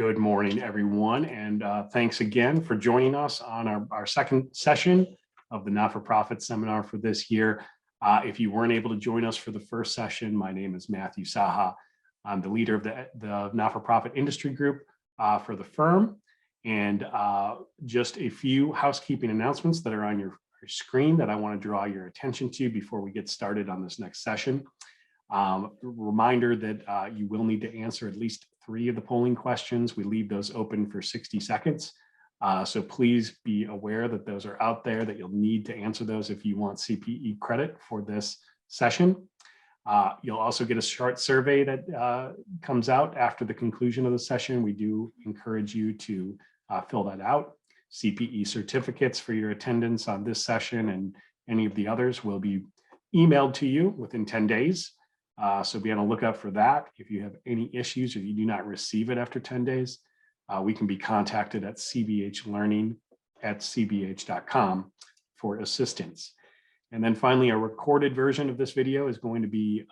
Good morning, everyone, and thanks again for joining us on our second session of the not-for-profit seminar for this year. If you weren't able to join us for the first session, my name is Matthew Saha. I'm the leader of the not-for-profit industry group for the firm, and just a few housekeeping announcements that are on your screen that I want to draw your attention to before we get started on this next session. Reminder that you will need to answer at least 3 of the polling questions. We leave those open for 60 seconds. So please be aware that those are out there, that you'll need to answer those if you want CPE credit for this session. You'll also get a short survey that comes out after the conclusion of the session. We do encourage you to fill that out. CPE certificates for your attendance on this session and any of the others will be emailed to you within 10 days. So be on the lookout for that. If you have any issues or you do not receive it after 10 days, we can be contacted at cbhlearning@cbh.com for assistance. And then finally, a recorded version of this video is going to be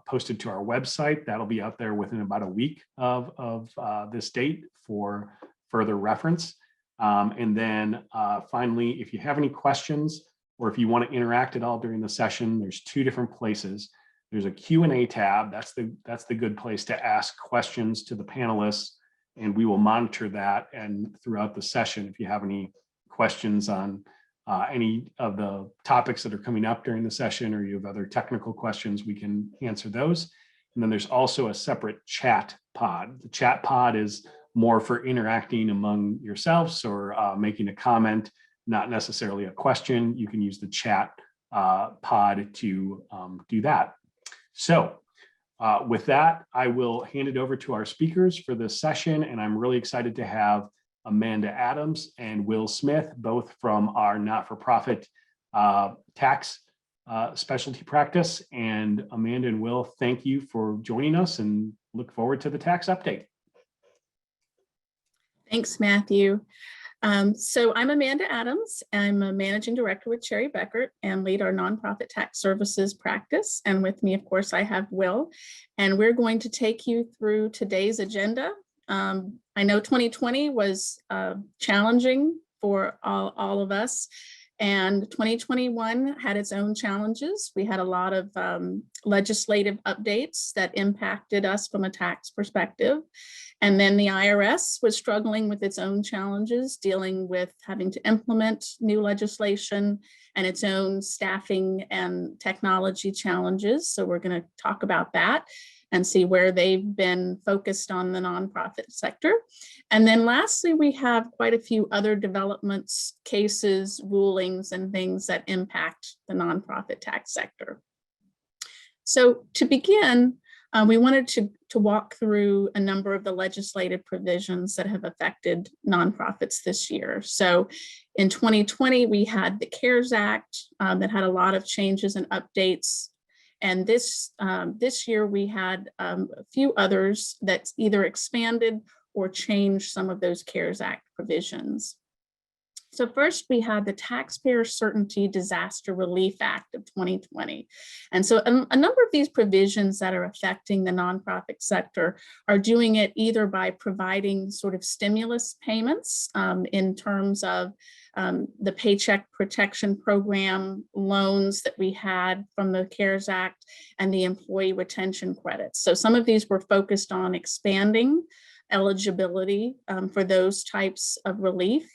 posted to our website. That'll be out there within about a week of this date for further reference. And then finally, if you have any questions or if you want to interact at all during the session, there's 2 different places. There's a Q&A tab. That's the good place to ask questions to the panelists, and we will monitor that. And throughout the session, if you have any questions on any of the topics that are coming up during the session, or you have other technical questions, we can answer those. And then there's also a separate chat pod. The chat pod is more for interacting among yourselves or making a comment, not necessarily a question. You can use the chat pod to do that. So with that, I will hand it over to our speakers for this session, and I'm really excited to have Amanda Adams and Will Smith, both from our not-for-profit tax specialty practice. And Amanda and Will, thank you for joining us and look forward to the tax update. Thanks, Matthew. So I'm Amanda Adams. I'm a managing director with Cherry Bekaert and lead our nonprofit tax services practice. And with me, of course, I have Will, and we're going to take you through today's agenda. I know 2020 was challenging for all of us, and 2021 had its own challenges. We had a lot of legislative updates that impacted us from a tax perspective. And then the IRS was struggling with its own challenges, dealing with having to implement new legislation and its own staffing and technology challenges. So we're going to talk about that and see where they've been focused on the nonprofit sector. And then lastly, we have quite a few other developments, cases, rulings, and things that impact the nonprofit tax sector. So to begin, we wanted to walk through a number of the legislative provisions that have affected nonprofits this year. So in 2020, we had the CARES Act that had a lot of changes and updates. And this year, we had a few others that either expanded or changed some of those CARES Act provisions. So first, we had the Taxpayer Certainty Disaster Relief Act of 2020. And so a number of these provisions that are affecting the nonprofit sector are doing it either by providing sort of stimulus payments in terms of the Paycheck Protection Program loans that we had from the CARES Act and the employee retention credits. So some of these were focused on expanding eligibility for those types of relief,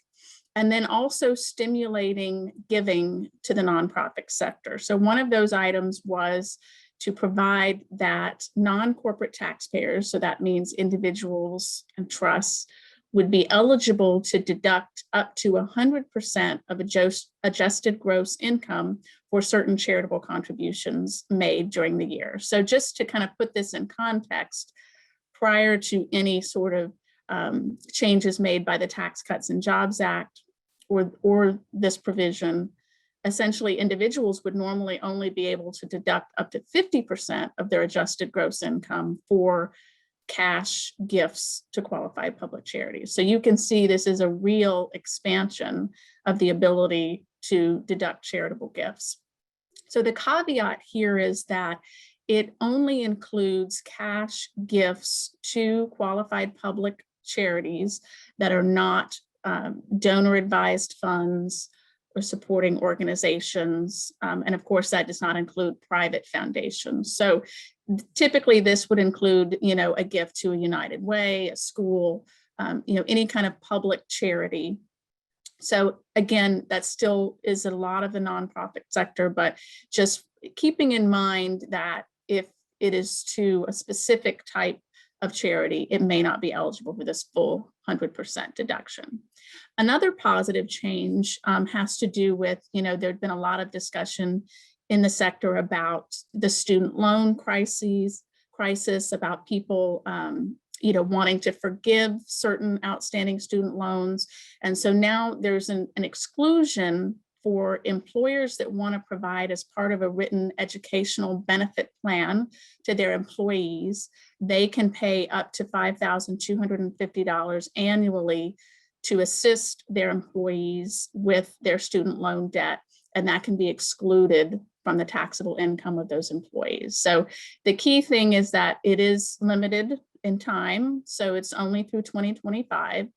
and then also stimulating giving to the nonprofit sector. So one of those items was to provide that non-corporate taxpayers, so that means individuals and trusts, would be eligible to deduct up to 100% of adjusted gross income for certain charitable contributions made during the year. So just to kind of put this in context, prior to any sort of changes made by the Tax Cuts and Jobs Act or this provision, essentially individuals would normally only be able to deduct up to 50% of their adjusted gross income for cash gifts to qualified public charities. So you can see this is a real expansion of the ability to deduct charitable gifts. So the caveat here is that it only includes cash gifts to qualified public charities that are not donor advised funds or supporting organizations. And of course, that does not include private foundations. So typically this would include, a gift to a United Way, a school, any kind of public charity. So again, that still is a lot of the nonprofit sector, but just keeping in mind that if it is to a specific type of charity, it may not be eligible for this full 100% deduction. Another positive change has to do with, there'd been a lot of discussion in the sector about the student loan crisis, about people wanting to forgive certain outstanding student loans. And so now there's an exclusion for employers that want to provide as part of a written educational benefit plan to their employees. They can pay up to $5,250 annually to assist their employees with their student loan debt, and that can be excluded from the taxable income of those employees. So the key thing is that it is limited in time, so it's only through 2025.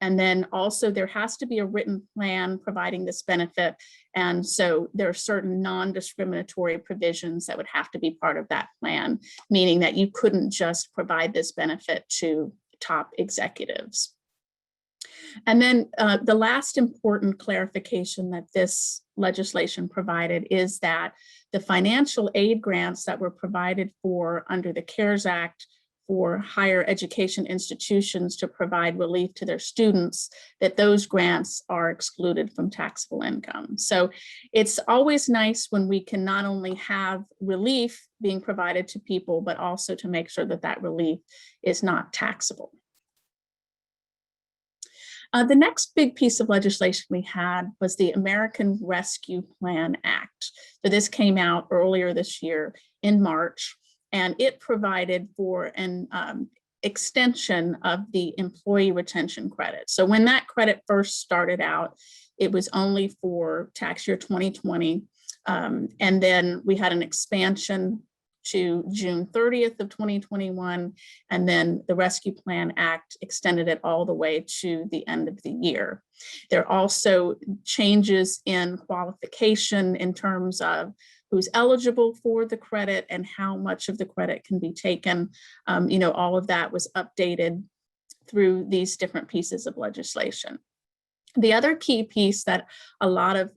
And then also there has to be a written plan providing this benefit. And so there are certain non-discriminatory provisions that would have to be part of that plan, meaning that you couldn't just provide this benefit to top executives. And then the last important clarification that this legislation provided is that the financial aid grants that were provided for under the CARES Act for higher education institutions to provide relief to their students, that those grants are excluded from taxable income. So it's always nice when we can not only have relief being provided to people, but also to make sure that that relief is not taxable. The next big piece of legislation we had was the American Rescue Plan Act. So this came out earlier this year in March, and it provided for an extension of the employee retention credit. So when that credit first started out, it was only for tax year 2020. And then we had an expansion to June 30th of 2021. And then the Rescue Plan Act extended it all the way to the end of the year. There are also changes in qualification in terms of who's eligible for the credit and how much of the credit can be taken. All of that was updated through these different pieces of legislation. The other key piece that a lot of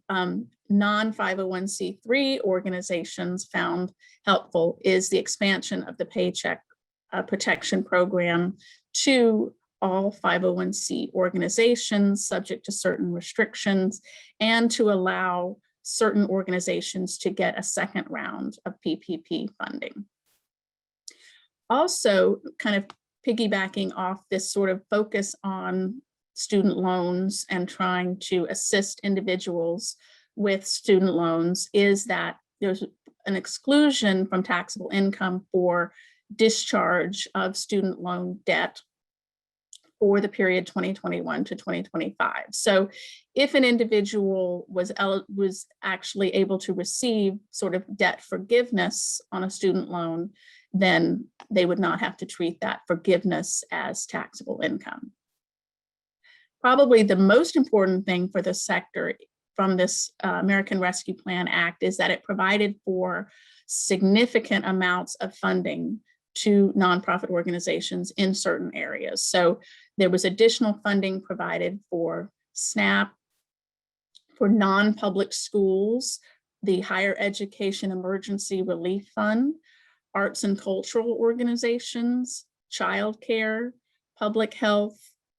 non-501c3 organizations found helpful is the expansion of the Paycheck Protection Program to all 501c organizations subject to certain restrictions, and to allow certain organizations to get a second round of PPP funding. Also, kind of piggybacking off this sort of focus on student loans and trying to assist individuals with student loans is that there's an exclusion from taxable income for discharge of student loan debt for the period 2021 to 2025. So if an individual was actually able to receive sort of debt forgiveness on a student loan, then they would not have to treat that forgiveness as taxable income. Probably the most important thing for the sector from this American Rescue Plan Act is that it provided for significant amounts of funding to nonprofit organizations in certain areas. So there was additional funding provided for SNAP, for non-public schools, the Higher Education Emergency Relief Fund, arts and cultural organizations, childcare, public health,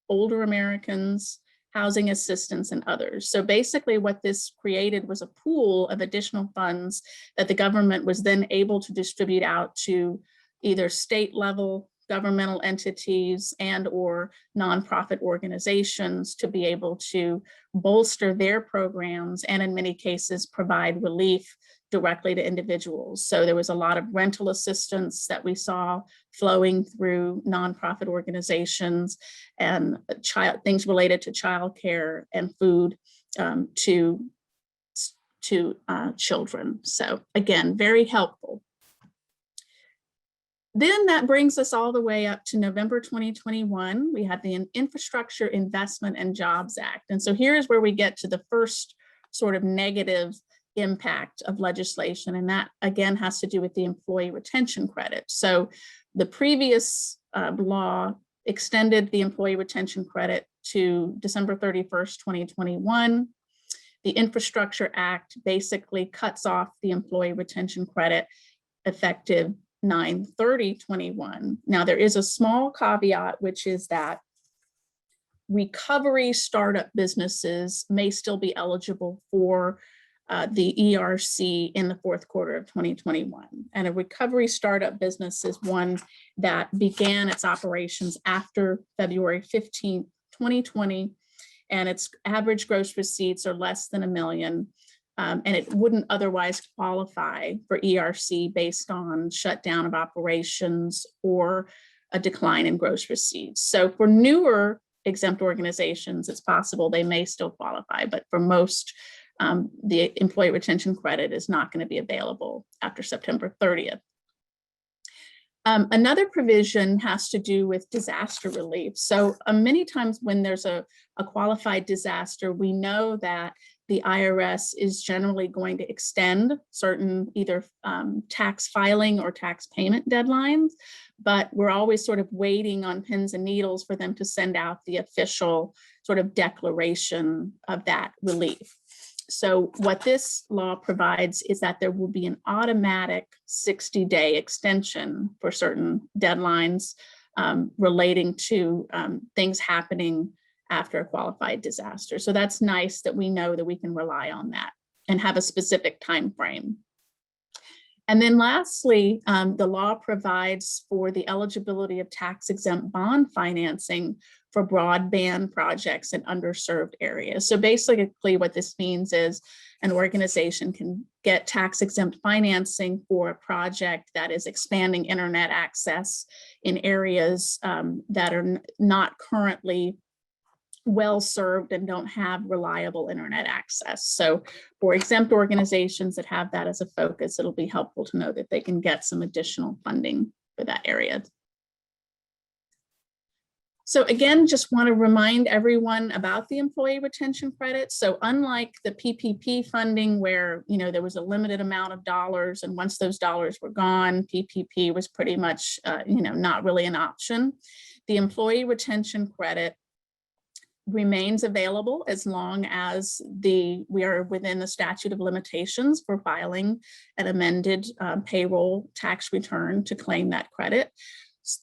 older Americans, housing assistance, and others. So basically what this created was a pool of additional funds that the government was then able to distribute out to either state level governmental entities and or nonprofit organizations to be able to bolster their programs and in many cases provide relief directly to individuals. So there was a lot of rental assistance that we saw flowing through nonprofit organizations and things related to childcare and food to children. So again, very helpful. Then that brings us all the way up to November 2021. We had the Infrastructure Investment and Jobs Act. And so here's where we get to the first sort of negative impact of legislation. And that again has to do with the employee retention credit. So the previous law extended the employee retention credit to December 31st, 2021. The Infrastructure Act basically cuts off the employee retention credit effective 9/30/21. Now, there is a small caveat, which is that recovery startup businesses may still be eligible for the ERC in the fourth quarter of 2021. And a recovery startup business is one that began its operations after February 15th, 2020, and its average gross receipts are less than $1 million. And it wouldn't otherwise qualify for ERC based on shutdown of operations or a decline in gross receipts. So for newer exempt organizations, it's possible they may still qualify, but for most, the employee retention credit is not going to be available after September 30th. Another provision has to do with disaster relief. So many times when there's a qualified disaster, we know that the IRS is generally going to extend certain either tax filing or tax payment deadlines, but we're always sort of waiting on pins and needles for them to send out the official sort of declaration of that relief. So what this law provides is that there will be an automatic 60-day extension for certain deadlines relating to things happening after a qualified disaster. So that's nice that we know that we can rely on that and have a specific time frame. And then lastly, the law provides for the eligibility of tax-exempt bond financing for broadband projects in underserved areas. So basically what this means is an organization can get tax-exempt financing for a project that is expanding internet access in areas that are not currently well served and don't have reliable internet access. So for exempt organizations that have that as a focus, it'll be helpful to know that they can get some additional funding for that area. So again, just want to remind everyone about the employee retention credit. So unlike the PPP funding where, you know, there was a limited amount of dollars and once those dollars were gone, PPP was pretty much, you know, not really an option. The employee retention credit remains available as long as we are within the statute of limitations for filing an amended payroll tax return to claim that credit.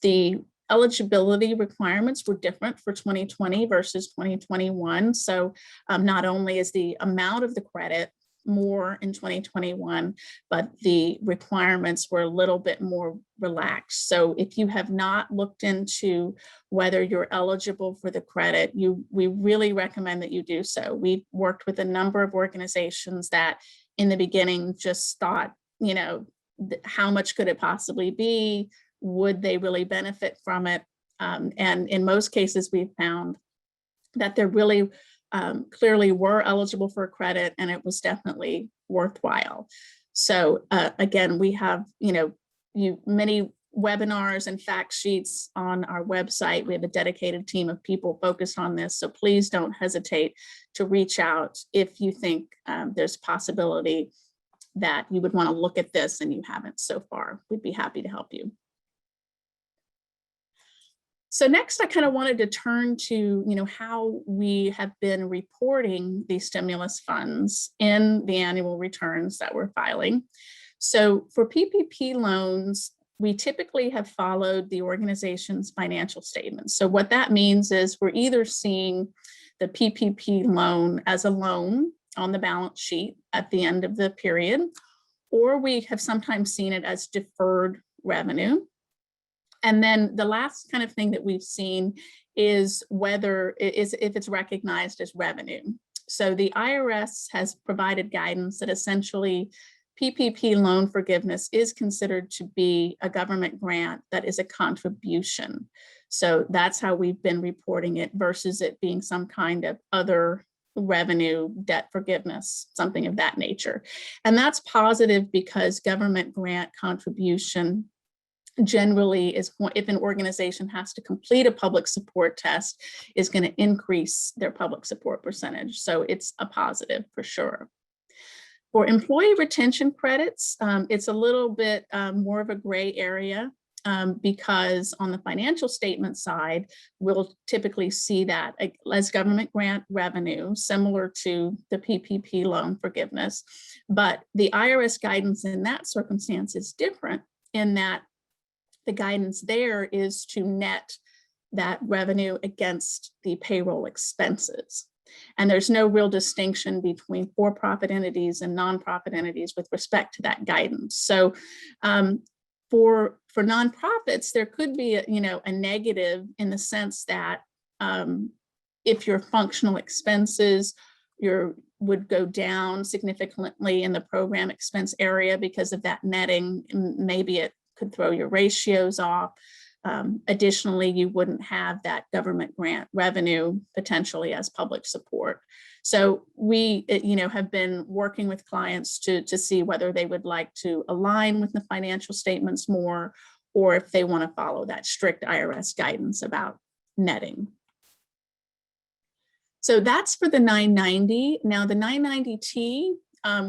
The eligibility requirements were different for 2020 versus 2021. So not only is the amount of the credit more in 2021, but the requirements were a little bit more relaxed. So if you have not looked into whether you're eligible for the credit, we really recommend that you do so. We've worked with a number of organizations that in the beginning just thought, you know, how much could it possibly be? Would they really benefit from it? And in most cases, we've found that there really clearly were eligible for a credit and it was definitely worthwhile. So again, we have, you know, many webinars and fact sheets on our website. We have a dedicated team of people focused on this. So please don't hesitate to reach out if you think there's a possibility that you would want to look at this and you haven't so far. We'd be happy to help you. So next, I kind of wanted to turn to, you know, how we have been reporting these stimulus funds in the annual returns that we're filing. So for PPP loans, we typically have followed the organization's financial statements. So what that means is we're either seeing the PPP loan as a loan on the balance sheet at the end of the period, or we have sometimes seen it as deferred revenue. And then the last kind of thing that we've seen is whether if it's recognized as revenue. So the IRS has provided guidance that essentially PPP loan forgiveness is considered to be a government grant that is a contribution. So that's how we've been reporting it versus it being some kind of other revenue, debt forgiveness, something of that nature. And that's positive because government grant contribution generally is, if an organization has to complete a public support test, is going to increase their public support percentage. So it's a positive for sure. For employee retention credits, it's a little bit more of a gray area because on the financial statement side, we'll typically see that as government grant revenue, similar to the PPP loan forgiveness. But the IRS guidance in that circumstance is different in that the guidance there is to net that revenue against the payroll expenses. And there's no real distinction between for-profit entities and nonprofit entities with respect to that guidance. So for nonprofits, there could be a negative in the sense that if your functional expenses would go down significantly in the program expense area because of that netting, maybe it could throw your ratios off. Additionally, you wouldn't have that government grant revenue potentially as public support. So we, have been working with clients to see whether they would like to align with the financial statements more, or if they want to follow that strict IRS guidance about netting. So that's for the 990. Now the 990T,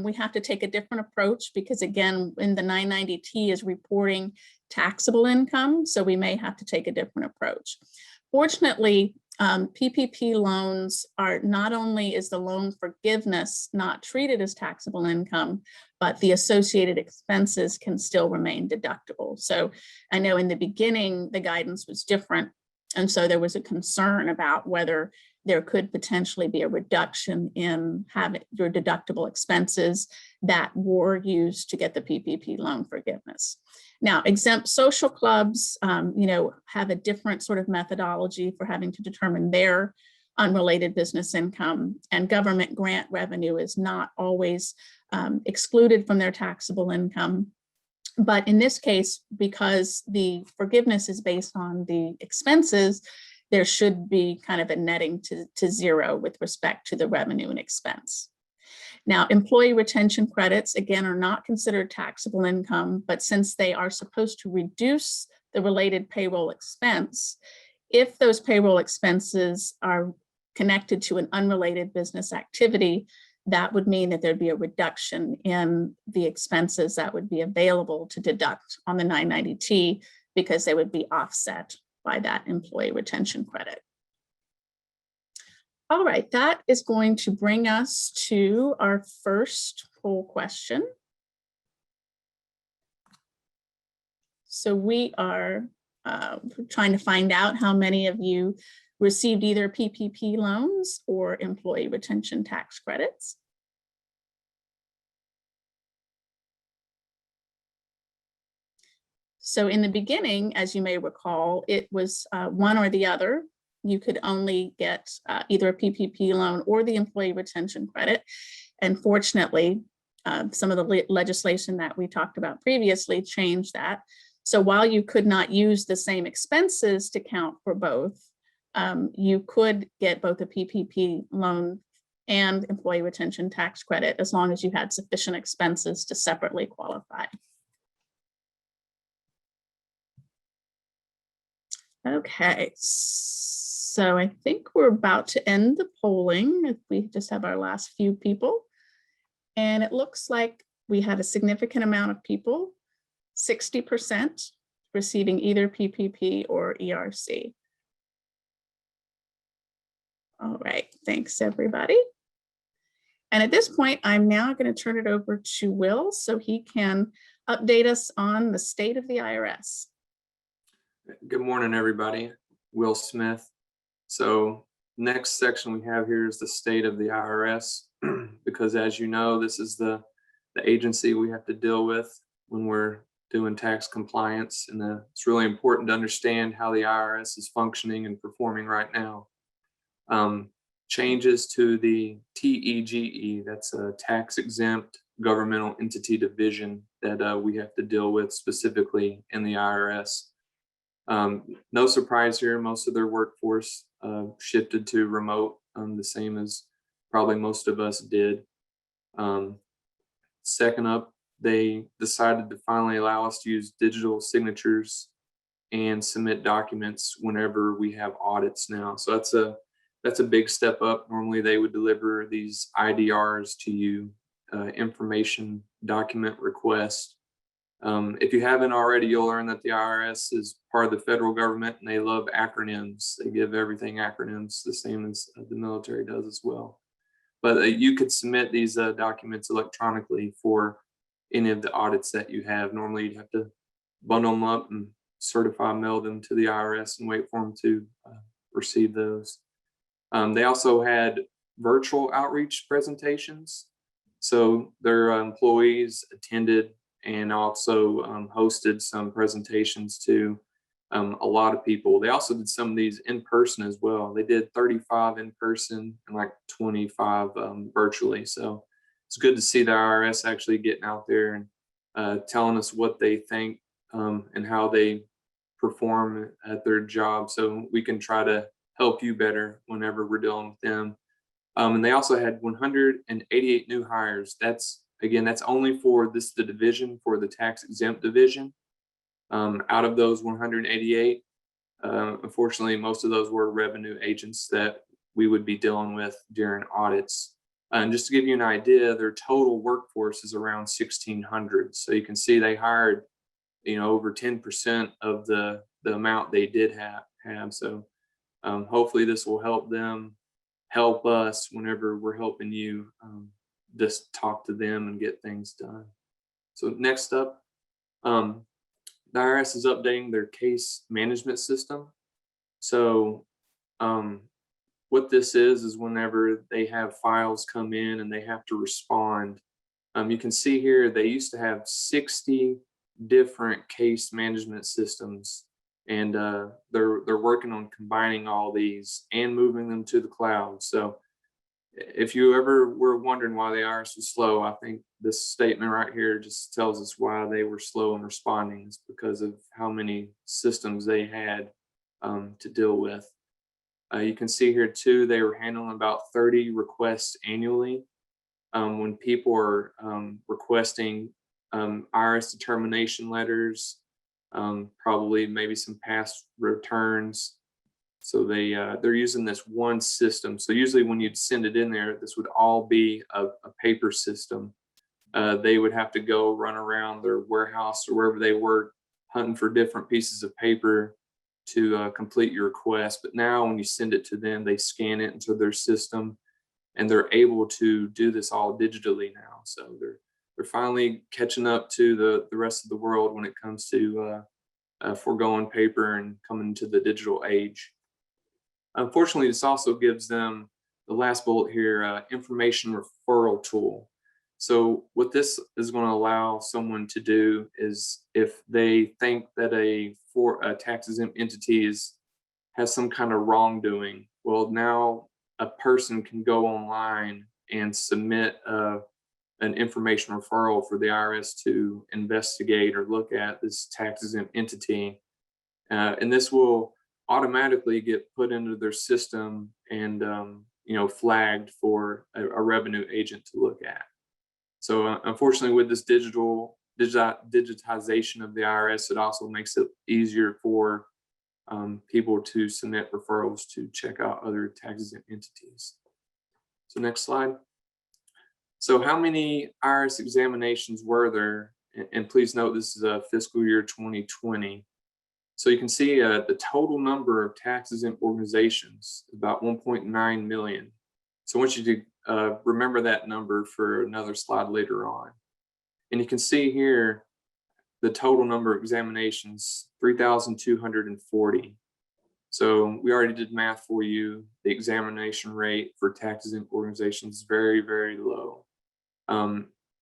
we have to take a different approach because again, in the 990T is reporting taxable income. So we may have to take a different approach. Fortunately, PPP loans are not only is the loan forgiveness not treated as taxable income, but the associated expenses can still remain deductible. So I know in the beginning, the guidance was different. And so there was a concern about whether there could potentially be a reduction in having your deductible expenses that were used to get the PPP loan forgiveness. Now, exempt social clubs, have a different sort of methodology for having to determine their unrelated business income, and government grant revenue is not always excluded from their taxable income. But in this case, because the forgiveness is based on the expenses, there should be kind of a netting to zero with respect to the revenue and expense. Now, employee retention credits, again, are not considered taxable income, but since they are supposed to reduce the related payroll expense, if those payroll expenses are connected to an unrelated business activity, that would mean that there'd be a reduction in the expenses that would be available to deduct on the 990T because they would be offset by that employee retention credit. All right, that is going to bring us to our first poll question. So we are trying to find out how many of you received either PPP loans or employee retention tax credits. So in the beginning, as you may recall, it was one or the other. You could only get either a PPP loan or the employee retention credit. And fortunately, some of the legislation that we talked about previously changed that. So while you could not use the same expenses to count for both, you could get both a PPP loan and employee retention tax credit as long as you had sufficient expenses to separately qualify. Okay, so I think we're about to end the polling if we just have our last few people. And it looks like we had a significant amount of people, 60% receiving either PPP or ERC. All right, thanks everybody. And at this point, I'm now going to turn it over to Will so he can update us on the state of the IRS. Good morning, everybody. Will Smith. So next section we have here is the state of the IRS, because as you know, this is the agency we have to deal with when we're doing tax compliance. And it's really important to understand how the IRS is functioning and performing right now. Changes to the TEGE, that's a tax exempt governmental entity division that we have to deal with specifically in the IRS. No surprise here, most of their workforce shifted to remote, the same as probably most of us did. Second up they decided to finally allow us to use digital signatures and submit documents whenever we have audits now. So that's a big step up. Normally they would deliver these IDRs to you, information document request. If you haven't already, you'll learn that the IRS is part of the federal government and they love acronyms. They give everything acronyms, the same as the military does as well. But you could submit these documents electronically for any of the audits that you have. Normally you'd have to bundle them up and certify mail them to the IRS and wait for them to receive those. They also had virtual outreach presentations. So their employees attended and also hosted some presentations to a lot of people. They also did some of these in person as well. They did 35 in person and like 25 virtually. So it's good to see the IRS actually getting out there and telling us what they think and how they perform at their job, so we can try to help you better whenever we're dealing with them. And they also had 188 new hires. That's only for the division, for the tax exempt division. Out of those 188, unfortunately, most of those were revenue agents that we would be dealing with during audits. And just to give you an idea, their total workforce is around 1,600. So you can see they hired, over 10% of the amount they did have. So hopefully this will help them help us whenever we're helping you just talk to them and get things done. So next up, the IRS is updating their case management system. So what this is whenever they have files come in and they have to respond, you can see here they used to have 60 different case management systems, and they're working on combining all these and moving them to the cloud. So if you ever were wondering why the IRS was slow, I think this statement right here just tells us why they were slow in responding. It's because of how many systems they had to deal with. You can see here too, they were handling about 30 requests annually. When people are requesting IRS determination letters, probably maybe some past returns. So they're using this one system. So usually when you'd send it in there, this would all be a paper system. They would have to go run around their warehouse or wherever they work, hunting for different pieces of paper to complete your request. But now when you send it to them, they scan it into their system and they're able to do this all digitally now. So they're finally catching up to the rest of the world when it comes to foregoing paper and coming to the digital age. Unfortunately, this also gives them, the last bullet here, information referral tool. So what this is going to allow someone to do is if they think that a tax exempt entity has some kind of wrongdoing, well, now a person can go online and submit an information referral for the IRS to investigate or look at this tax exempt entity. And this will automatically get put into their system and flagged for a revenue agent to look at. So unfortunately, with this digitization of the IRS, it also makes it easier for people to submit referrals to check out other tax exempt entities. So next slide. So how many IRS examinations were there? And please note this is a fiscal year 2020. So you can see the total number of tax exempt organizations, about 1.9 million. So I want you to remember that number for another slide later on. And you can see here the total number of examinations, 3,240. So we already did math for you. The examination rate for tax exempt organizations is very, very low.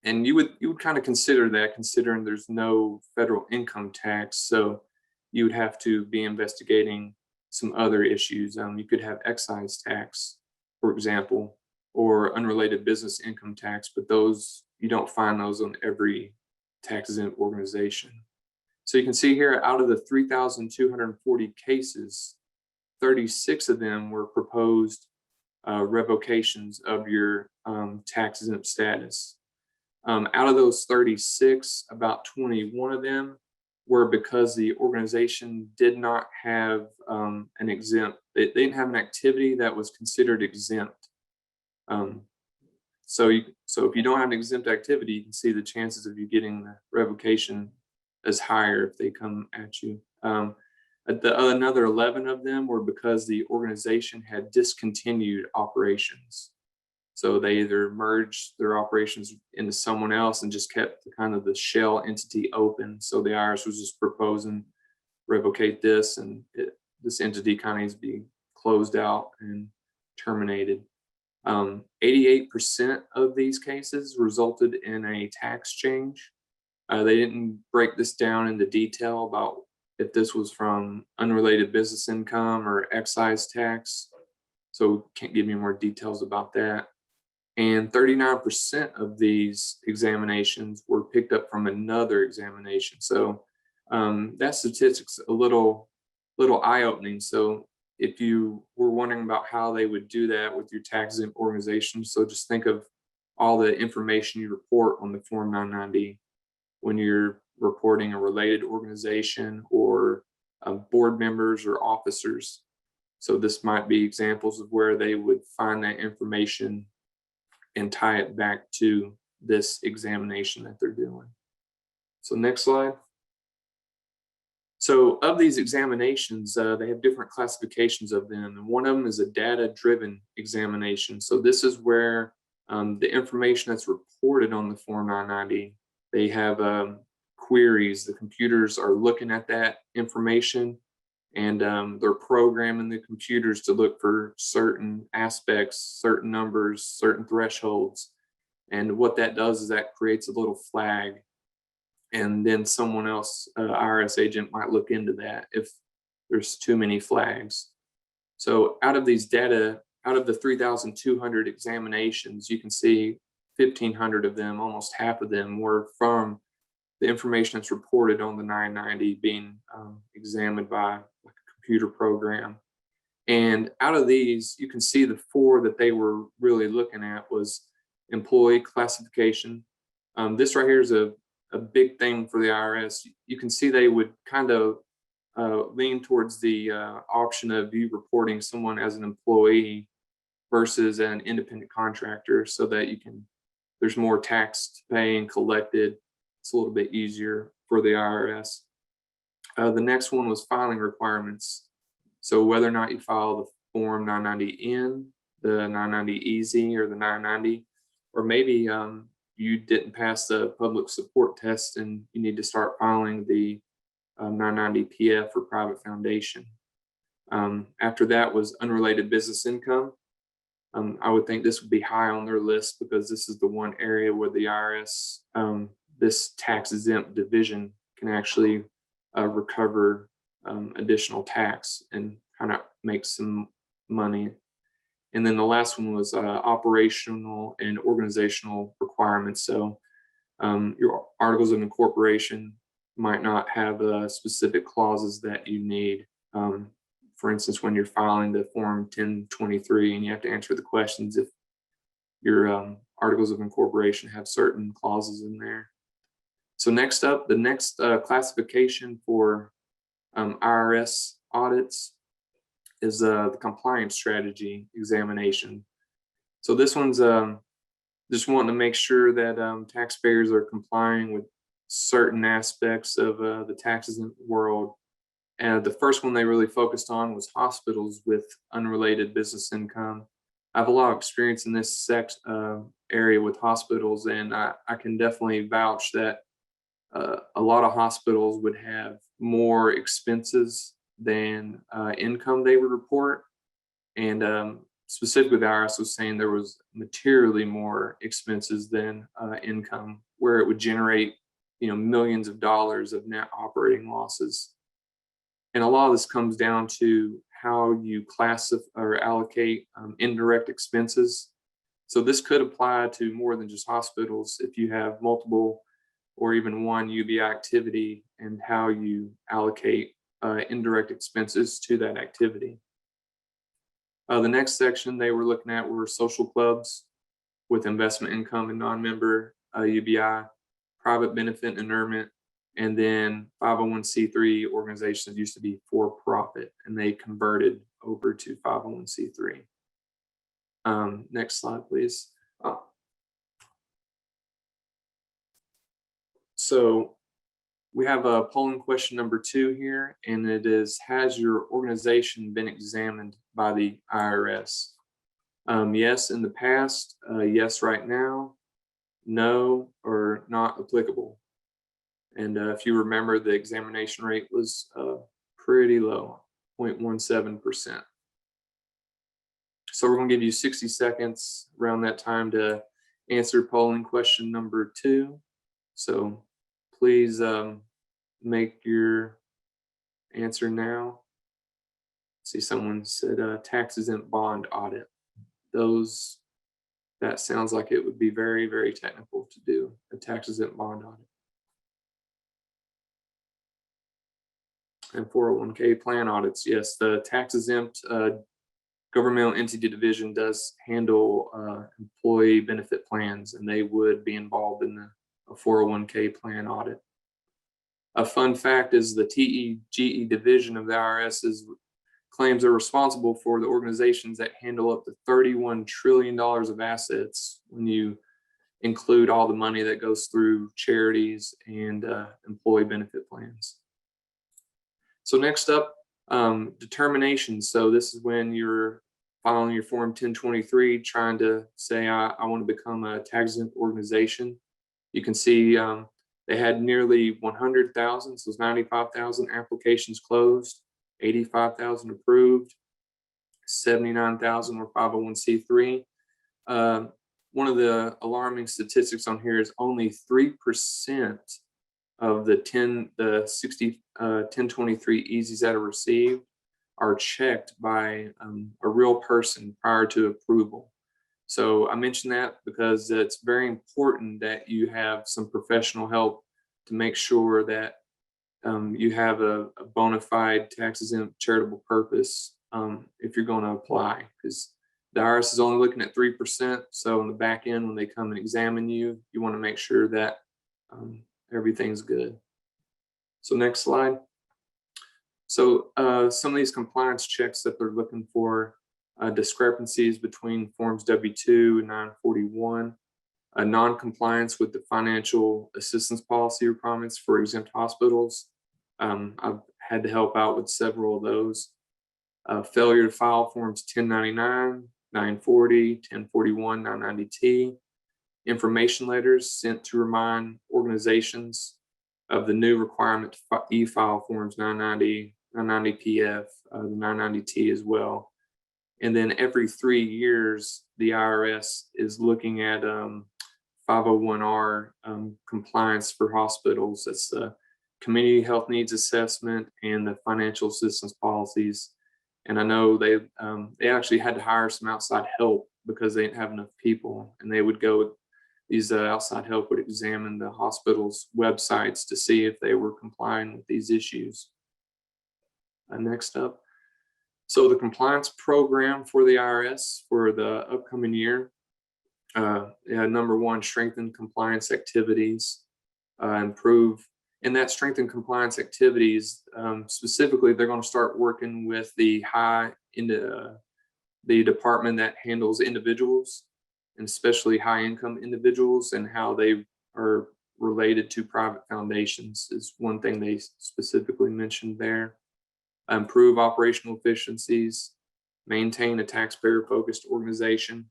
And you would kind of consider that, considering there's no federal income tax. So you would have to be investigating some other issues. You could have excise tax, for example, or unrelated business income tax, but those, you don't find those on every tax exempt organization. So you can see here, out of the 3,240 cases, 36 of them were proposed revocations of your tax exempt status. Out of those 36, about 21 of them were because the organization did not have an exempt. They didn't have an activity that was considered exempt. So if you don't have an exempt activity, you can see the chances of you getting the revocation is higher if they come at you. Another 11 of them were because the organization had discontinued operations. So they either merged their operations into someone else and just kept the shell entity open. So the IRS was just proposing revocate this, and this entity kind of needs to be closed out and terminated. 88% of these cases resulted in a tax change. They didn't break this down into detail about if this was from unrelated business income or excise tax. So can't give you more details about that. And 39% of these examinations were picked up from another examination. So that statistic's a little eye-opening. So if you were wondering about how they would do that with your tax exempt organization, so just think of all the information you report on the Form 990 when you're reporting a related organization or board members or officers. So this might be examples of where they would find that information and tie it back to this examination that they're doing. So next slide. So of these examinations, they have different classifications of them. And one of them is a data-driven examination. So this is where the information that's reported on the Form 990, they have queries. The computers are looking at that information, and they're programming the computers to look for certain aspects, certain numbers, certain thresholds. And what that does is that creates a little flag. And then someone else, IRS agent, might look into that if there's too many flags. So out of these data, out of the 3,200 examinations, you can see 1,500 of them, almost half of them, were from the information that's reported on the 990 being examined by like a computer program. And out of these, you can see the 4 that they were really looking at was employee classification. This right here is a big thing for the IRS. You can see they would kind of lean towards the option of you reporting someone as an employee versus an independent contractor, so that there's more tax to pay and collected. It's a little bit easier for the IRS. The next one was filing requirements. So whether or not you file the Form 990N, the 990EZ, or the 990, or maybe you didn't pass the public support test and you need to start filing the 990PF for private foundation. After that was unrelated business income. I would think this would be high on their list because this is the one area where the IRS, this tax exempt division, can actually recover additional tax and kind of make some money. And then the last one was operational and organizational requirements. So your articles of incorporation might not have specific clauses that you need. For instance, when you're filing the Form 1023 and you have to answer the questions if your articles of incorporation have certain clauses in there. So next up, the next classification for IRS audits is the compliance strategy examination. So this one's just wanting to make sure that taxpayers are complying with certain aspects of the taxes in the world. And the first one they really focused on was hospitals with unrelated business income. I have a lot of experience in this area with hospitals, and I can definitely vouch that a lot of hospitals would have more expenses than income they would report. And specifically, the IRS was saying there was materially more expenses than income, where it would generate, millions of dollars of net operating losses. And a lot of this comes down to how you classify or allocate indirect expenses. So this could apply to more than just hospitals. If you have multiple or even one UBI activity, and how you allocate indirect expenses to that activity. The next section they were looking at were social clubs with investment income and non-member UBI, private benefit inurement, and then 501c3 organizations used to be for profit, and they converted over to 501c3. Next slide, please. So we have a polling question number 2 here, and it is, has your organization been examined by the IRS? Yes, in the past, yes, right now, no, or not applicable. And if you remember, the examination rate was pretty low, 0.17%. So we're going to give you 60 seconds around that time to answer polling question number 2. So please make your answer now. See, someone said tax exempt bond audit. That sounds like it would be very, very technical to do a tax exempt bond audit. And 401k plan audits, yes, the tax exempt governmental entity division does handle employee benefit plans, and they would be involved in a 401k plan audit. A fun fact is the TEGE division of the IRS claims they're responsible for the organizations that handle up to $31 trillion of assets when you include all the money that goes through charities and employee benefit plans. So next up, determination. So this is when you're filing your Form 1023, trying to say, I want to become a tax exempt organization. You can see they had nearly 100,000, so it's 95,000 applications closed, 85,000 approved, 79,000 were 501c3. One of the alarming statistics on here is only 3% of the 1023 EASYs that are received are checked by a real person prior to approval. So I mention that because it's very important that you have some professional help to make sure that you have a bona fide tax exempt charitable purpose if you're going to apply, because the IRS is only looking at 3%. So in the back end, when they come and examine you, you want to make sure that everything's good. So next slide. So some of these compliance checks that they're looking for, discrepancies between forms W-2 and 941, non-compliance with the financial assistance policy requirements for exempt hospitals. I've had to help out with several of those. Failure to file forms 1099, 940, 1041, 990T. Information letters sent to remind organizations of the new requirement to e-file forms 990, 990PF, the 990T as well. And then every 3 years, the IRS is looking at 501R compliance for hospitals. That's the community health needs assessment and the financial assistance policies. And I know they actually had to hire some outside help because they didn't have enough people, and they would go. These outside help would examine the hospital's websites to see if they were complying with these issues. Next up. So the compliance program for the IRS for the upcoming year, number 1, strengthen compliance activities, improve. In that strengthen compliance activities, specifically, they're going to start working with the department that handles individuals, and especially high income individuals, and how they are related to private foundations is one thing they specifically mentioned there. Improve operational efficiencies, maintain a taxpayer focused organization,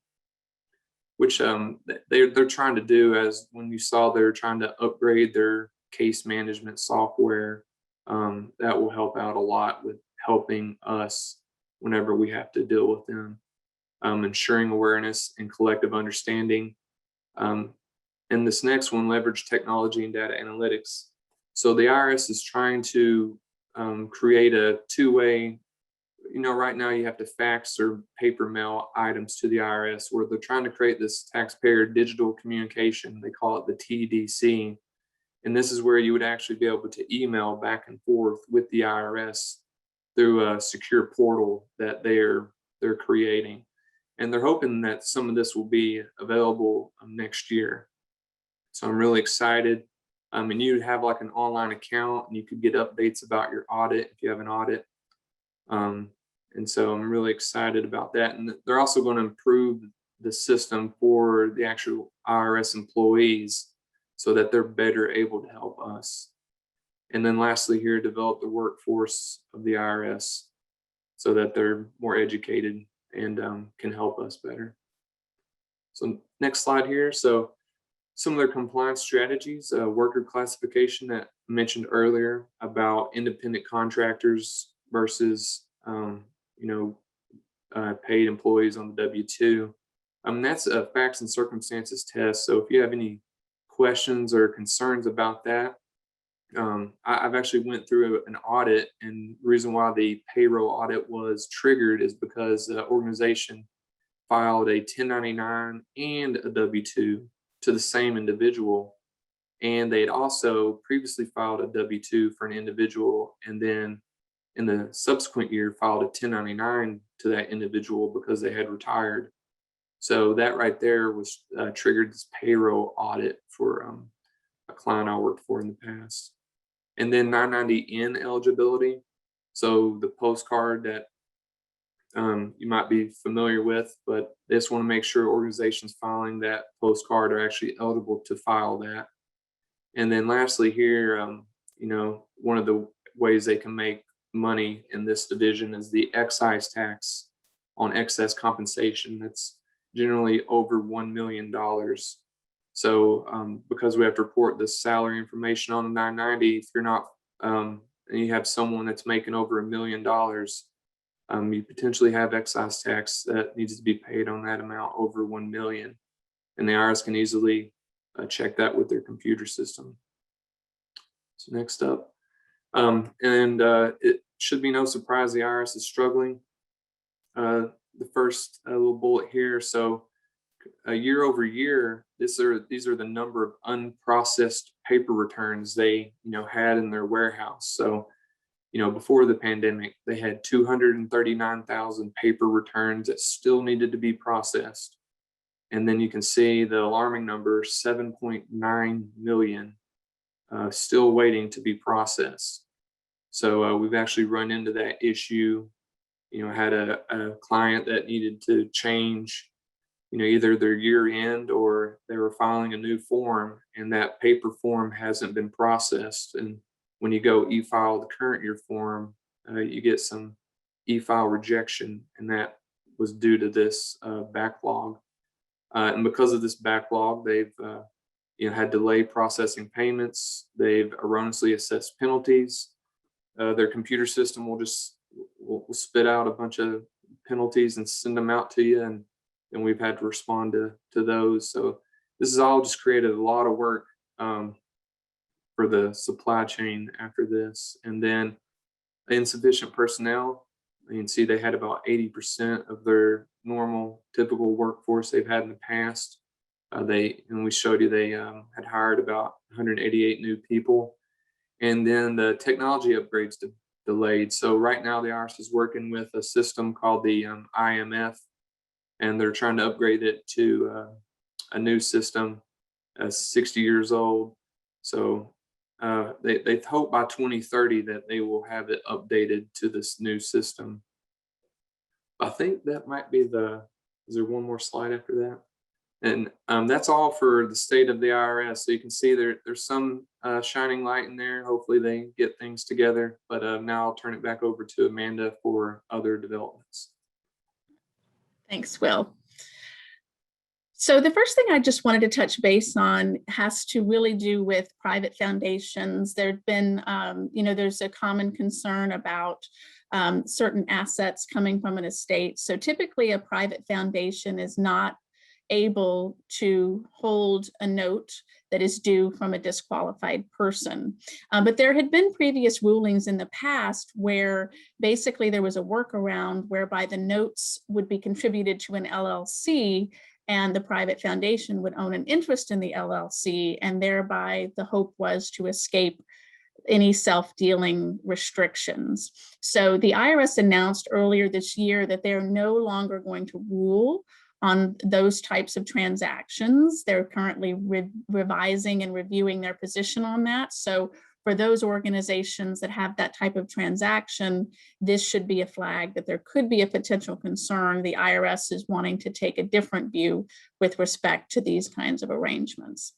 which they're trying to do, as when you saw they're trying to upgrade their case management software. That will help out a lot with helping us whenever we have to deal with them. Ensuring awareness and collective understanding. And this next one, leverage technology and data analytics. So the IRS is trying to create a two-way, right now you have to fax or paper mail items to the IRS, where they're trying to create this taxpayer digital communication. They call it the TDC. And this is where you would actually be able to email back and forth with the IRS through a secure portal that they're creating. And they're hoping that some of this will be available next year. So I'm really excited. And you'd have like an online account and you could get updates about your audit if you have an audit. And so I'm really excited about that. And they're also going to improve the system for the actual IRS employees so that they're better able to help us. And then lastly here, develop the workforce of the IRS so that they're more educated and can help us better. So next slide here. So some of their compliance strategies, worker classification that I mentioned earlier about independent contractors versus paid employees on the W-2. That's a facts and circumstances test. So if you have any questions or concerns about that, I've actually went through an audit, and the reason why the payroll audit was triggered is because the organization filed a 1099 and a W-2 to the same individual. And they had also previously filed a W-2 for an individual, and then in the subsequent year filed a 1099 to that individual because they had retired. So that right there was triggered this payroll audit for a client I worked for in the past. And then 990N eligibility. So the postcard that you might be familiar with, but they just want to make sure organizations filing that postcard are actually eligible to file that. And then lastly here, one of the ways they can make money in this division is the excise tax on excess compensation. That's generally over $1 million. So because we have to report the salary information on the 990, if you're not, and you have someone that's making over $1 million, you potentially have excise tax that needs to be paid on that amount over 1 million. And the IRS can easily check that with their computer system. So next up, it should be no surprise the IRS is struggling. The first little bullet here. So year over year, these are the number of unprocessed paper returns they had in their warehouse. So before the pandemic, they had 239,000 paper returns that still needed to be processed. And then you can see the alarming number, 7.9 million still waiting to be processed. So we've actually run into that issue. Had a client that needed to change, either their year end or they were filing a new form, and that paper form hasn't been processed. And when you go e-file the current year form, you get some e-file rejection, and that was due to this backlog. And because of this backlog, they've had delay processing payments. They've erroneously assessed penalties. Their computer system will spit out a bunch of penalties and send them out to you, and we've had to respond to those. So this has all just created a lot of work for the supply chain after this. And then insufficient personnel. You can see they had about 80% of their normal typical workforce they've had in the past. And we showed you they had hired about 188 new people. And then the technology upgrades delayed. So right now the IRS is working with a system called the IMF, and they're trying to upgrade it to a new system, 60 years old. So they hope by 2030 that they will have it updated to this new system. I think that might be is there one more slide after that? And that's all for the state of the IRS. So you can see there's some shining light in there. Hopefully they get things together. But now I'll turn it back over to Amanda for other developments. Thanks, Will. So the first thing I just wanted to touch base on has to really do with private foundations. There've been, there's a common concern about certain assets coming from an estate. So typically a private foundation is not able to hold a note that is due from a disqualified person. But there had been previous rulings in the past where basically there was a workaround whereby the notes would be contributed to an LLC, and the private foundation would own an interest in the LLC, and thereby the hope was to escape any self-dealing restrictions. So the IRS announced earlier this year that they're no longer going to rule on those types of transactions. They're currently revising and reviewing their position on that. So for those organizations that have that type of transaction, this should be a flag that there could be a potential concern. The IRS is wanting to take a different view with respect to these kinds of arrangements.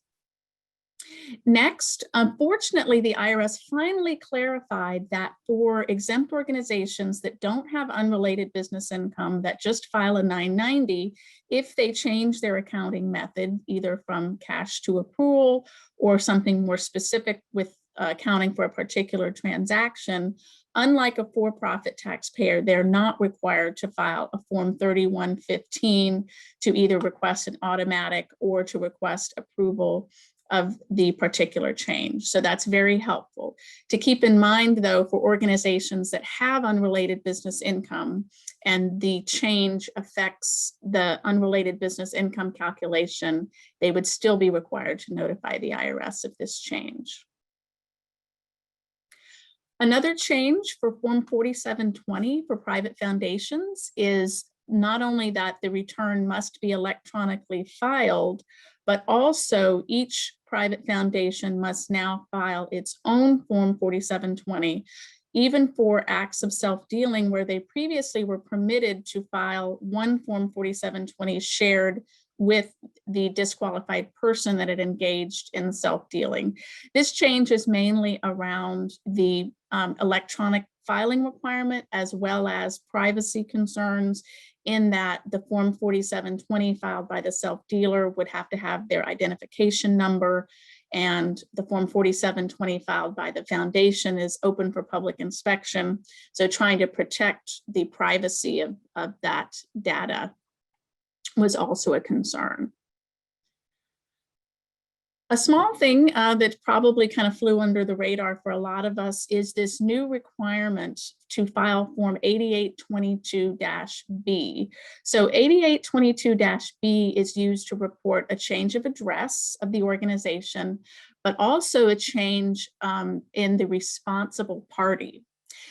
Next, unfortunately, the IRS finally clarified that for exempt organizations that don't have unrelated business income that just file a 990, if they change their accounting method, either from cash to accrual or something more specific with accounting for a particular transaction, unlike a for-profit taxpayer, they're not required to file a Form 3115 to either request an automatic or to request approval of the particular change. So that's very helpful. To keep in mind, though, for organizations that have unrelated business income and the change affects the unrelated business income calculation, they would still be required to notify the IRS of this change. Another change for Form 4720 for private foundations is not only that the return must be electronically filed, but also each private foundation must now file its own Form 4720, even for acts of self-dealing where they previously were permitted to file one Form 4720 shared with the disqualified person that had engaged in self-dealing. This change is mainly around the electronic filing requirement, as well as privacy concerns, in that the Form 4720 filed by the self-dealer would have to have their identification number, and the Form 4720 filed by the foundation is open for public inspection. So trying to protect the privacy of that data was also a concern. A small thing that probably kind of flew under the radar for a lot of us is this new requirement to file Form 8822-B. So 8822-B is used to report a change of address of the organization, but also a change in the responsible party.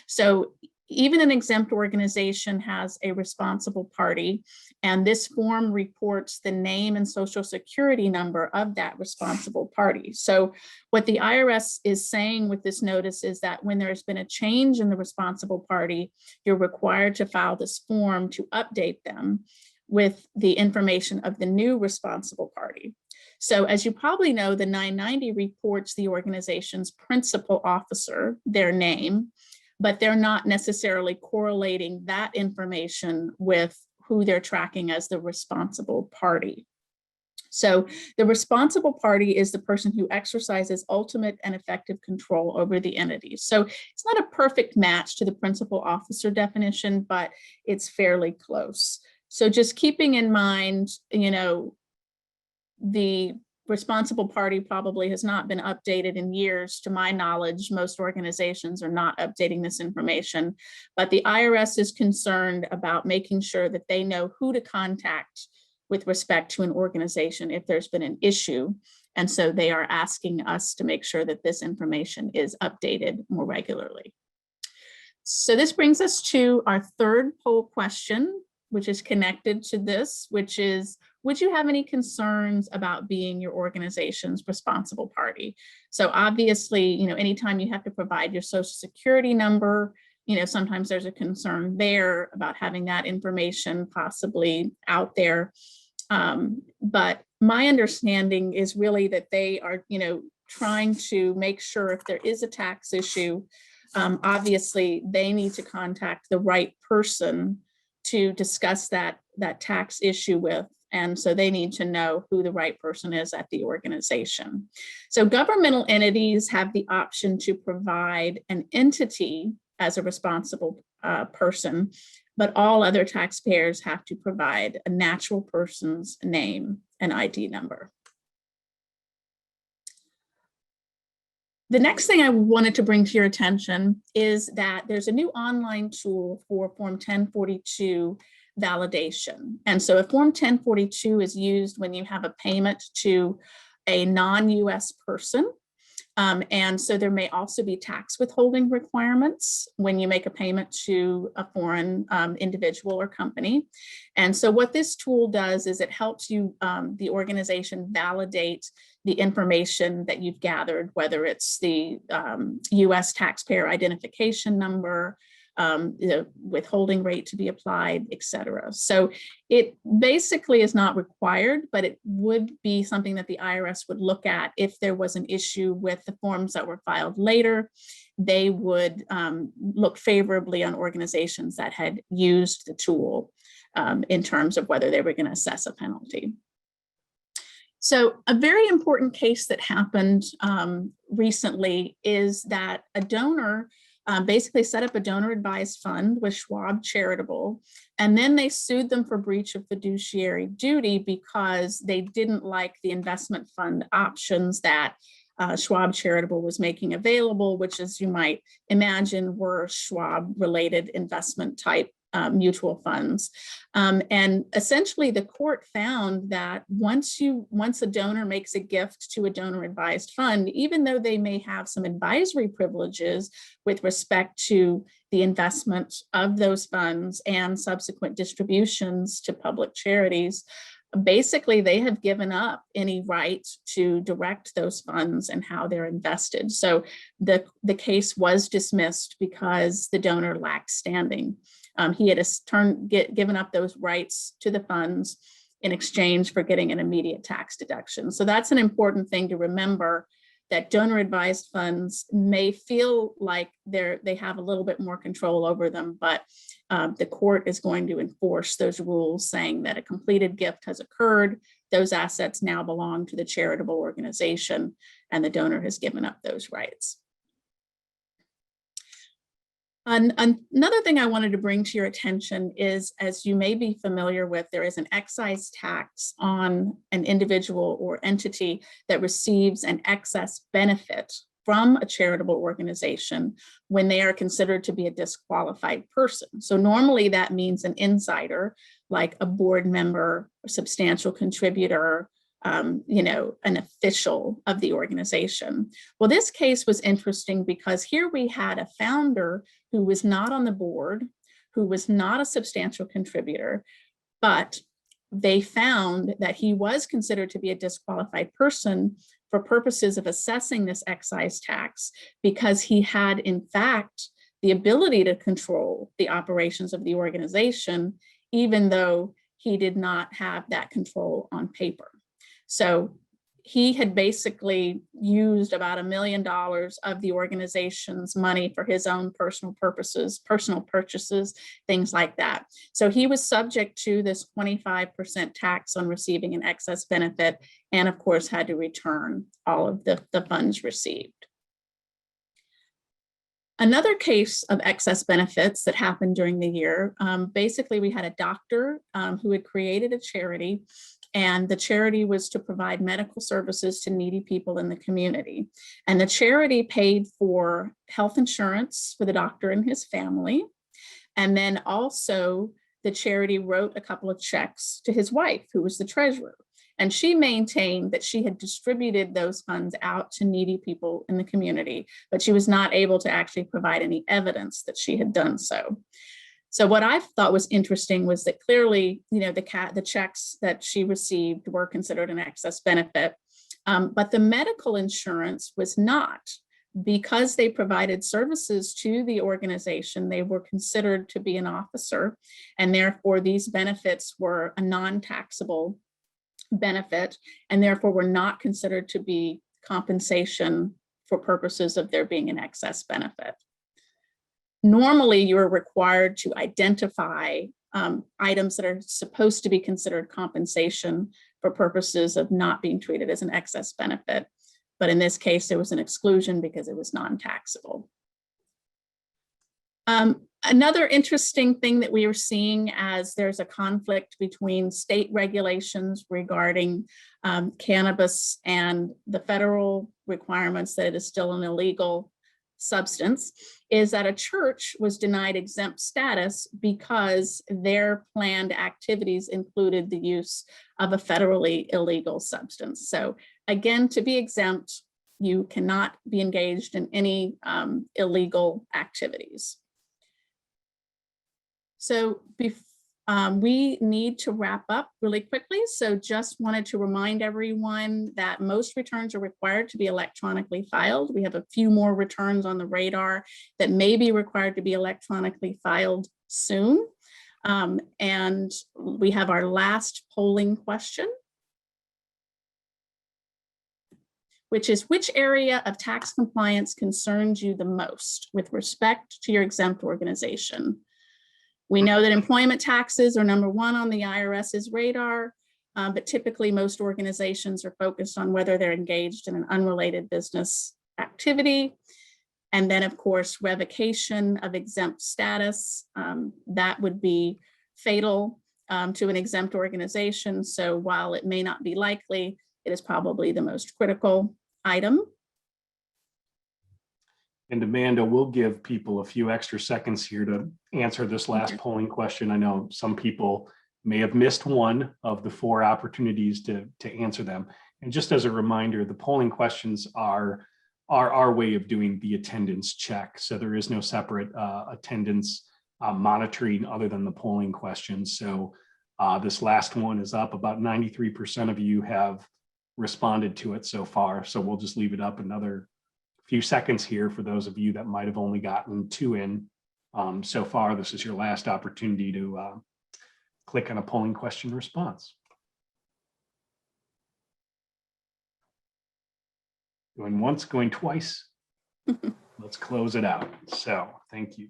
So even an exempt organization has a responsible party, and this form reports the name and social security number of that responsible party. So what the IRS is saying with this notice is that when there's been a change in the responsible party, you're required to file this form to update them with the information of the new responsible party. So as you probably know, the 990 reports the organization's principal officer, their name, but they're not necessarily correlating that information with who they're tracking as the responsible party. So the responsible party is the person who exercises ultimate and effective control over the entity. So it's not a perfect match to the principal officer definition, but it's fairly close. So just keeping in mind, you know, the responsible party probably has not been updated in years. To my knowledge, most organizations are not updating this information, but the IRS is concerned about making sure that they know who to contact with respect to an organization if there's been an issue. And so they are asking us to make sure that this information is updated more regularly. So this brings us to our third poll question, which is connected to this, which is, would you have any concerns about being your organization's responsible party? So obviously, you know, anytime you have to provide your social security number, you know, sometimes there's a concern there about having that information possibly out there. But my understanding is really that they are, you know, trying to make sure if there is a tax issue, obviously they need to contact the right person to discuss that tax issue with. And so they need to know who the right person is at the organization. So governmental entities have the option to provide an entity as a responsible person, but all other taxpayers have to provide a natural person's name and ID number. The next thing I wanted to bring to your attention is that there's a new online tool for Form 1042 validation. And so a Form 1042 is used when you have a payment to a non-US person. And so there may also be tax withholding requirements when you make a payment to a foreign individual or company. And so what this tool does is it helps you, the organization, validate the information that you've gathered, whether it's the US taxpayer identification number, the withholding rate to be applied, et cetera. So it basically is not required, but it would be something that the IRS would look at if there was an issue with the forms that were filed later. They would look favorably on organizations that had used the tool in terms of whether they were going to assess a penalty. So a very important case that happened recently is that a donor basically set up a donor advised fund with Schwab Charitable, and then they sued them for breach of fiduciary duty because they didn't like the investment fund options that Schwab Charitable was making available, which, as you might imagine, were Schwab related investment type mutual funds. And essentially the court found that once a donor makes a gift to a donor advised fund, even though they may have some advisory privileges with respect to the investment of those funds and subsequent distributions to public charities, basically they have given up any right to direct those funds and how they're invested. So the case was dismissed because the donor lacked standing. He had given up those rights to the funds in exchange for getting an immediate tax deduction. So that's an important thing to remember, that donor advised funds may feel like they have a little bit more control over them, but the court is going to enforce those rules saying that a completed gift has occurred, those assets now belong to the charitable organization, and the donor has given up those rights. Another thing I wanted to bring to your attention is, as you may be familiar with, there is an excise tax on an individual or entity that receives an excess benefit from a charitable organization when they are considered to be a disqualified person. So normally that means an insider, like a board member, a substantial contributor, an official of the organization. Well, this case was interesting because here we had a founder who was not on the board, who was not a substantial contributor, but they found that he was considered to be a disqualified person for purposes of assessing this excise tax because he had, in fact, the ability to control the operations of the organization, even though he did not have that control on paper. So he had basically used about $1 million of the organization's money for his own personal purposes, personal purchases, things like that. So he was subject to this 25% tax on receiving an excess benefit, and of course had to return all of the funds received. Another case of excess benefits that happened during the year, basically we had a doctor who had created a charity, and the charity was to provide medical services to needy people in the community. And the charity paid for health insurance for the doctor and his family. And then also the charity wrote a couple of checks to his wife, who was the treasurer. And she maintained that she had distributed those funds out to needy people in the community, but she was not able to actually provide any evidence that she had done so. So what I thought was interesting was that clearly, the checks that she received were considered an excess benefit, but the medical insurance was not. Because they provided services to the organization, they were considered to be an officer, and therefore these benefits were a non-taxable benefit, and therefore were not considered to be compensation for purposes of there being an excess benefit. Normally, you're required to identify items that are supposed to be considered compensation for purposes of not being treated as an excess benefit. But in this case, there was an exclusion because it was non-taxable. Another interesting thing that we are seeing as there's a conflict between state regulations regarding cannabis and the federal requirements that it is still an illegal substance is that a church was denied exempt status because their planned activities included the use of a federally illegal substance. So again, to be exempt, You cannot be engaged in any illegal activities. So we need to wrap up really quickly. So just wanted to remind everyone that most returns are required to be electronically filed. We have a few more returns on the radar that may be required to be electronically filed soon. And we have our last polling question, which is, which area of tax compliance concerns you the most with respect to your exempt organization? We know that employment taxes are number one on the IRS's radar, but typically most organizations are focused on whether they're engaged in an unrelated business activity. And then, of course, revocation of exempt status, that would be fatal to an exempt organization. So while it may not be likely, it is probably the most critical item. And Amanda, we'll give people a few extra seconds here to answer this last polling question. I know some people may have missed one of the 4 opportunities to answer them. And just as a reminder, the polling questions are our way of doing the attendance check. So there is no separate attendance monitoring other than the polling questions. So this last one is up. About 93% of you have responded to it so far. So we'll just leave it up another few seconds here for those of you that might have only gotten 2 in so far. This is your last opportunity to click on a polling question response. Going once, going twice. Let's close it out. So thank you.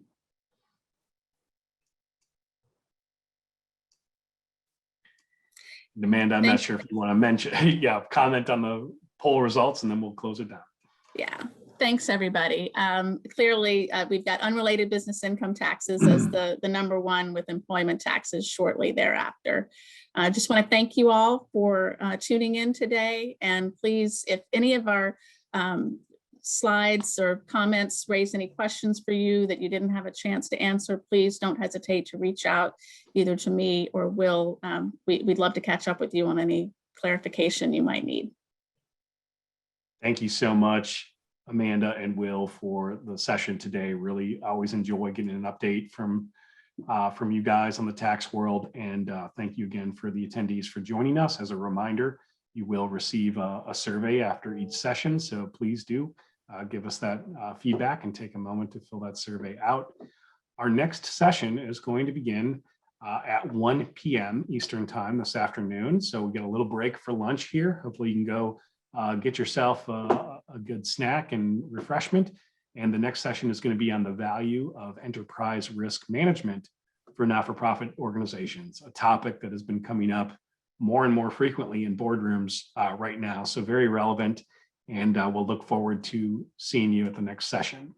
And Amanda, I'm not sure if you want to mention, comment on the poll results, and then we'll close it down. Yeah, thanks everybody. Clearly, we've got unrelated business income taxes as the number one, with employment taxes shortly thereafter. I just want to thank you all for tuning in today. And please, if any of our slides or comments raise any questions for you that you didn't have a chance to answer, please don't hesitate to reach out either to me or Will. We'd love to catch up with you on any clarification you might need. Thank you so much, Amanda and Will, for the session today. Really always enjoy getting an update from you guys on the tax world. And thank you again for the attendees for joining us. As a reminder, you will receive a survey after each session. So please do give us that feedback and take a moment to fill that survey out. Our next session is going to begin at 1 p.m. Eastern time this afternoon. So we get a little break for lunch here. Hopefully you can go get yourself a good snack and refreshment. And the next session is going to be on the value of enterprise risk management for not-for-profit organizations, a topic that has been coming up more and more frequently in boardrooms right now. So very relevant, and we'll look forward to seeing you at the next session.